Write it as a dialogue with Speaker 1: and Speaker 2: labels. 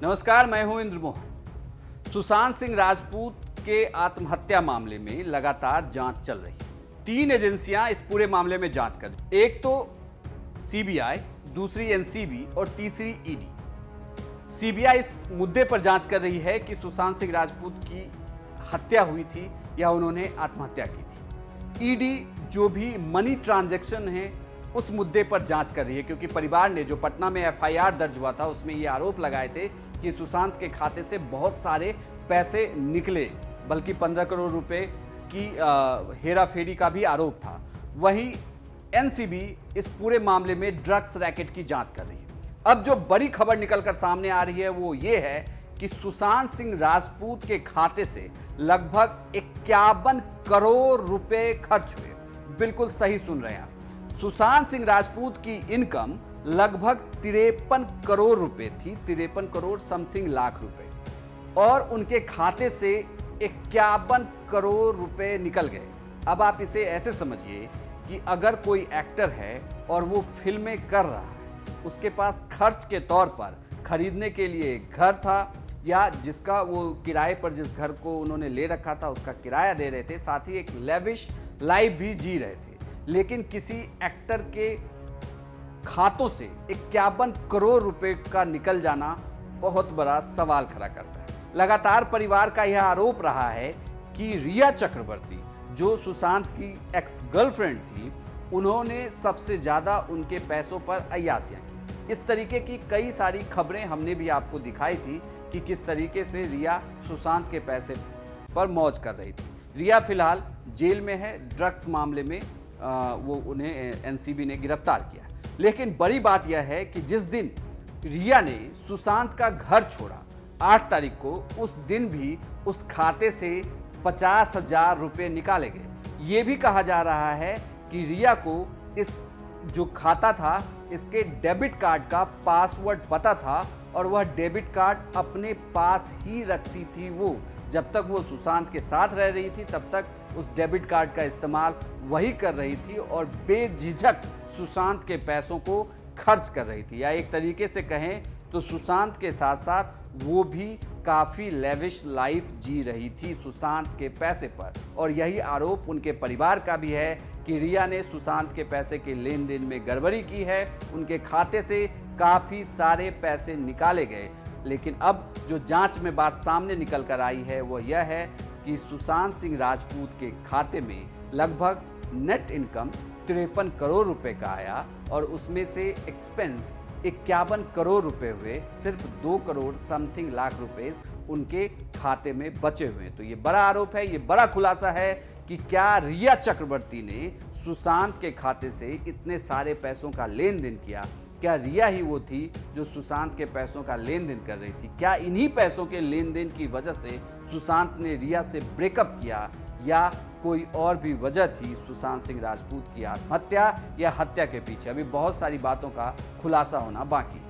Speaker 1: नमस्कार, मैं हूं इंद्र मोहन। सुशांत सिंह राजपूत के आत्महत्या मामले में लगातार जांच चल रही है। 3 एजेंसियां इस पूरे मामले में जांच कर रही। एक तो सीबीआई, दूसरी एनसीबी और तीसरी ईडी। सीबीआई इस मुद्दे पर जांच कर रही है कि सुशांत सिंह राजपूत की हत्या हुई थी या उन्होंने आत्महत्या की थी। ईडी जो भी मनी ट्रांजैक्शन है उस मुद्दे पर जांच कर रही है, क्योंकि परिवार ने जो पटना में एफआईआर दर्ज हुआ था उसमें ये आरोप लगाए थे कि सुशांत के खाते से बहुत सारे पैसे निकले, बल्कि 15 करोड़ रुपए की हेरा फेरी का भी आरोप था। वहीं एनसीबी इस पूरे मामले में ड्रग्स रैकेट की जांच कर रही है। अब जो बड़ी खबर निकलकर सामने आ रही है वो ये है कि सुशांत सिंह राजपूत के खाते से लगभग 51 करोड़ रुपए खर्च हुए। बिल्कुल सही सुन रहे हैं आप। सुशांत सिंह राजपूत की इनकम लगभग 53 करोड़ रुपए थी, 53 करोड़ समथिंग लाख रुपए, और उनके खाते से 51 करोड़ रुपए निकल गए। अब आप इसे ऐसे समझिए कि अगर कोई एक्टर है और वो फिल्में कर रहा है, उसके पास खर्च के तौर पर खरीदने के लिए घर था, या जिसका वो किराए पर जिस घर को उन्होंने ले रखा था उसका किराया दे रहे थे, साथ ही एक लेविश लाइफ भी जी रहे थे, लेकिन किसी एक्टर के खातों से 51 करोड़ रुपए का निकल जाना बहुत बड़ा सवाल खड़ा करता है। लगातार परिवार का यह आरोप रहा है कि रिया चक्रवर्ती, जो सुशांत की एक्स गर्लफ्रेंड थी, उन्होंने सबसे ज्यादा उनके पैसों पर अय्यासियां की। इस तरीके की कई सारी खबरें हमने भी आपको दिखाई थी कि किस तरीके से रिया सुशांत के पैसे पर मौज कर रही थी। रिया फिलहाल जेल में है। ड्रग्स मामले में वो उन्हें एनसीबी ने गिरफ्तार किया। लेकिन बड़ी बात यह है कि जिस दिन रिया ने सुशांत का घर छोड़ा, 8 तारीख को, उस दिन भी उस खाते से 50,000 रुपये निकाले गए। ये भी कहा जा रहा है कि रिया को इस जो खाता था इसके डेबिट कार्ड का पासवर्ड पता था, और वह डेबिट कार्ड अपने पास ही रखती थी। वो जब तक वो सुशांत के साथ रह रही थी तब तक उस डेबिट कार्ड का इस्तेमाल वही कर रही थी और बेझिझक सुशांत के पैसों को खर्च कर रही थी। या एक तरीके से कहें तो सुशांत के साथ साथ वो भी काफ़ी लेविश लाइफ जी रही थी सुशांत के पैसे पर। और यही आरोप उनके परिवार का भी है कि रिया ने सुशांत के पैसे के लेन देन में गड़बड़ी की है, उनके खाते से काफ़ी सारे पैसे निकाले गए। लेकिन अब जो जांच में बात सामने निकल कर आई है वो यह है कि सुशांत सिंह राजपूत के खाते में लगभग नेट इनकम 53 करोड़ रुपए का आया, और उसमें से एक्सपेंस 51 करोड़ रुपए हुए। सिर्फ 2 करोड़ समथिंग लाख रुपए उनके खाते में बचे हुए। तो ये बड़ा आरोप है, ये बड़ा खुलासा है कि क्या रिया चक्रवर्ती ने सुशांत के खाते से इतने सारे पैसों का लेन देन किया? क्या रिया ही वो थी जो सुशांत के पैसों का लेन देन कर रही थी? क्या इन्हीं पैसों के लेन देन की वजह से सुशांत ने रिया से ब्रेकअप किया, या कोई और भी वजह थी सुशांत सिंह राजपूत की आत्महत्या या हत्या के पीछे? अभी बहुत सारी बातों का खुलासा होना बाकी है।